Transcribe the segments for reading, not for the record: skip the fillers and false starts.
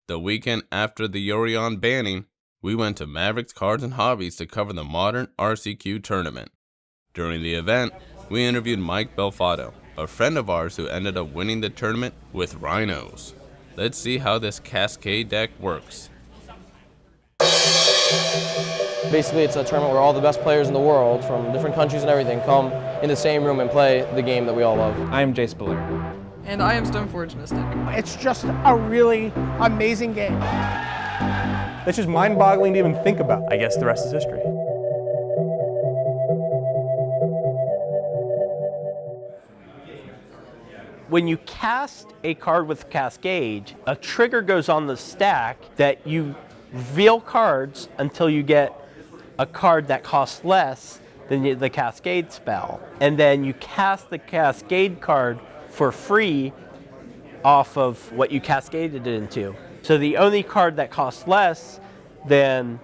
The weekend after the Yorion banning, we went to Mavericks Cards and Hobbies to cover the Modern RCQ tournament. During the event, we interviewed Mike Belfatto, a friend of ours who ended up winning the tournament with Rhinos. Let's see how this Cascade deck works. Basically, it's a tournament where all the best players in the world from different countries and everything come in the same room and play the game that we all love. I am Jace Belair. And I am Stoneforge Mystic. It's just a really amazing game. It's just mind-boggling to even think about. I guess the rest is history. When you cast a card with Cascade, a trigger goes on the stack that you reveal cards until you get a card that costs less than the Cascade spell. And then you cast the Cascade card for free off of what you cascaded it into. So the only card that costs less than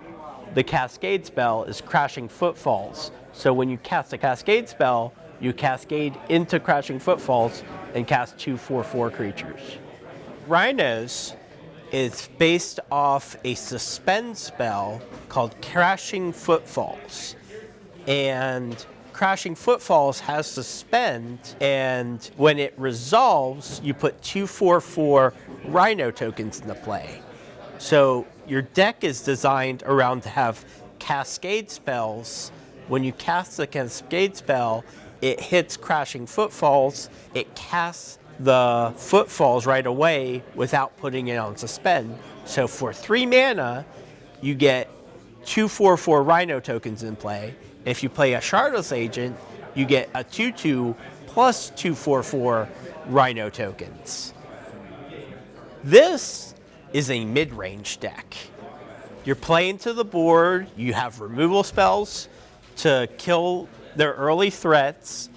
the Cascade spell is Crashing Footfalls. So when you cast a Cascade spell, you cascade into Crashing Footfalls and cast 2/4/4 creatures. Rhinos is based off a suspend spell called Crashing Footfalls. And Crashing Footfalls has suspend, and when it resolves, you put 2/4/4 Rhino tokens into play. So your deck is designed around to have Cascade spells. When you cast the Cascade spell, it hits Crashing Footfalls, it casts the Footfalls right away without putting it on suspend. So for 3 mana, you get 2/4/4 Rhino tokens in play. If you play a Shardless Agent, you get a 2/2 plus 2/4/4 Rhino tokens. This is a mid-range deck. You're playing to the board, you have removal spells to kill their early threats,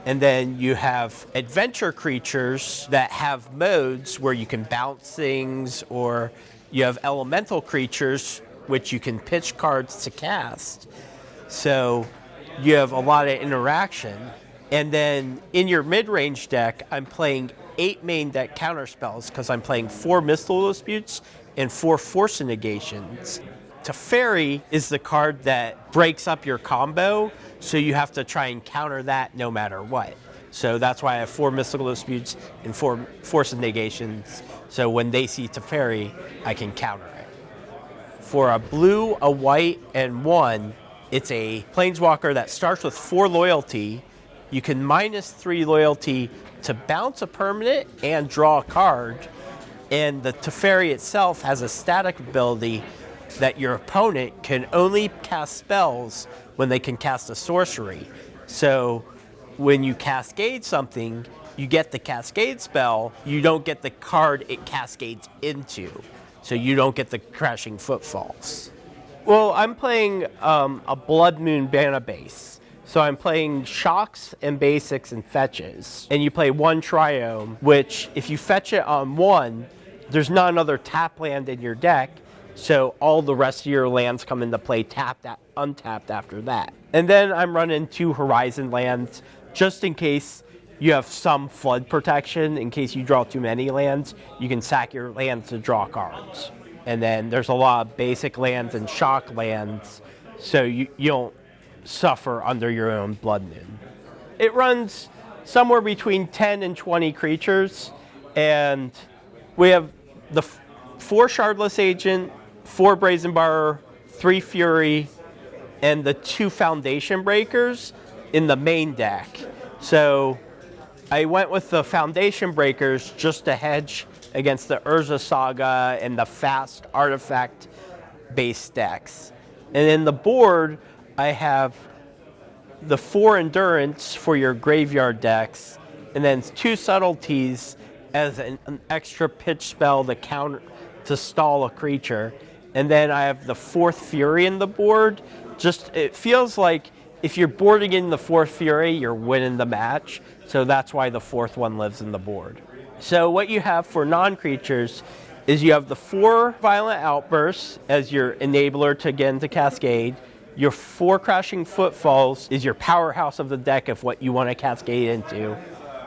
and then you have adventure creatures that have modes where you can bounce things, or you have elemental creatures which you can pitch cards to cast. So you have a lot of interaction. And then in your mid-range deck, I'm playing 8 main deck counterspells because I'm playing 4 Mystical Disputes and 4 Force of Negations. Teferi is the card that breaks up your combo, so you have to try and counter that no matter what. So that's why I have 4 Mystical Disputes and 4 Force of Negations, so when they see Teferi, I can counter it. For a blue, a white, and 1, it's a Planeswalker that starts with 4 loyalty. You can -3 loyalty to bounce a permanent and draw a card. And the Teferi itself has a static ability that your opponent can only cast spells when they can cast a sorcery. So when you cascade something, you get the Cascade spell, you don't get the card it cascades into. So you don't get the Crashing Footfalls. Well, I'm playing a Blood Moon mana base. So I'm playing shocks and basics and fetches. And you play 1 Triome, which if you fetch it on 1, there's not another tap land in your deck. So all the rest of your lands come into play tapped, untapped after that. And then I'm running 2 Horizon lands just in case you have some flood protection. In case you draw too many lands, you can sack your lands to draw cards. And then there's a lot of basic lands and shock lands, so you don't suffer under your own Blood Moon. It runs somewhere between 10 and 20 creatures, and we have the 4 Shardless Agent, 4 Brazen Borrower, 3 Fury, and the 2 Foundation Breakers in the main deck. So I went with the Foundation Breakers just to hedge against the Urza Saga and the fast artifact-based decks. And in the board, I have the 4 Endurance for your graveyard decks, and then 2 Subtleties as an extra pitch spell to stall a creature. And then I have the 4th Fury in the board. It feels like if you're boarding in the 4th Fury, you're winning the match. So that's why the 4th one lives in the board. So what you have for non-creatures is you have the 4 Violent Outbursts as your enabler to get into Cascade. Your 4 Crashing Footfalls is your powerhouse of the deck of what you want to cascade into.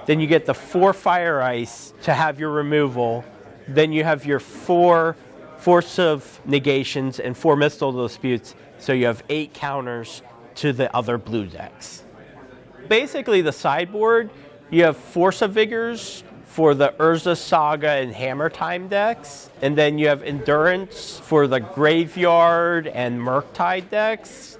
Then you get the 4 Fire Ice to have your removal. Then you have your 4 Force of Negations, and 4 Mystical Disputes, so you have 8 counters to the other blue decks. Basically, the sideboard, you have Force of Vigors for the Urza Saga and Hammer Time decks, and then you have Endurance for the Graveyard and Murktide decks,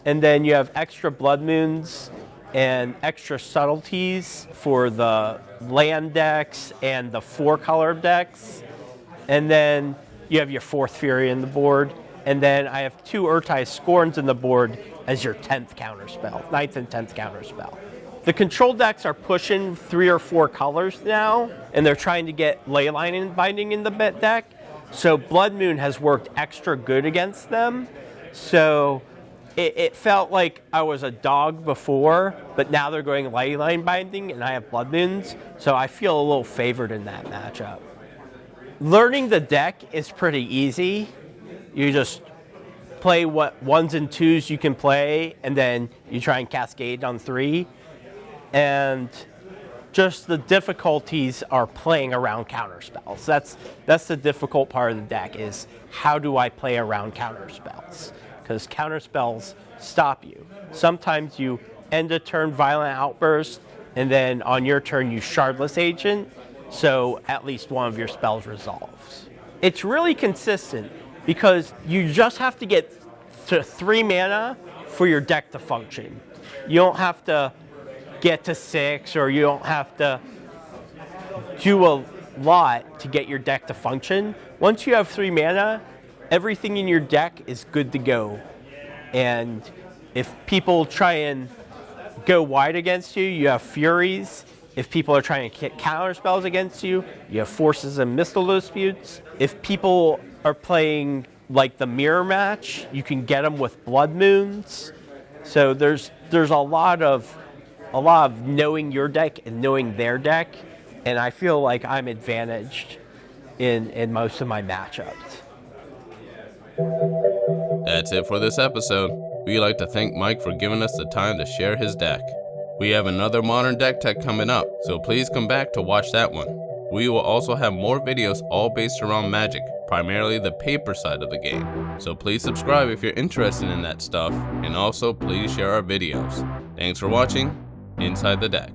and then you have extra Blood Moons and extra Subtleties for the land decks and the 4-color decks, and then you have your 4th Fury in the board, and then I have 2 Ertai Scorns in the board as your 10th counterspell, 9th and 10th counterspell. The control decks are pushing 3 or 4 colors now, and they're trying to get Leyline and Binding in the deck, so Blood Moon has worked extra good against them, so it felt like I was a dog before, but now they're going Leyline Binding, and I have Blood Moons, so I feel a little favored in that matchup. Learning the deck is pretty easy. You just play what 1s and 2s you can play, and then you try and cascade on 3. And just the difficulties are playing around counterspells. That's the difficult part of the deck, is how do I play around counterspells? Because counterspells stop you. Sometimes you end a turn Violent Outburst, and then on your turn you Shardless Agent, so at least one of your spells resolves. It's really consistent because you just have to get to 3 mana for your deck to function. You don't have to get to 6, or you don't have to do a lot to get your deck to function. Once you have 3 mana, everything in your deck is good to go. And if people try and go wide against you, you have Furies. If people are trying to get counter spells against you, you have Forces and Mystical Disputes. If people are playing like the mirror match, you can get them with Blood Moons. So there's a lot of knowing your deck and knowing their deck, and I feel like I'm advantaged in most of my matchups. That's it for this episode. We'd like to thank Mike for giving us the time to share his deck. We have another Modern Deck Tech coming up, so please come back to watch that one. We will also have more videos all based around Magic, primarily the paper side of the game. So please subscribe if you're interested in that stuff, and also please share our videos. Thanks for watching Inside the Deck.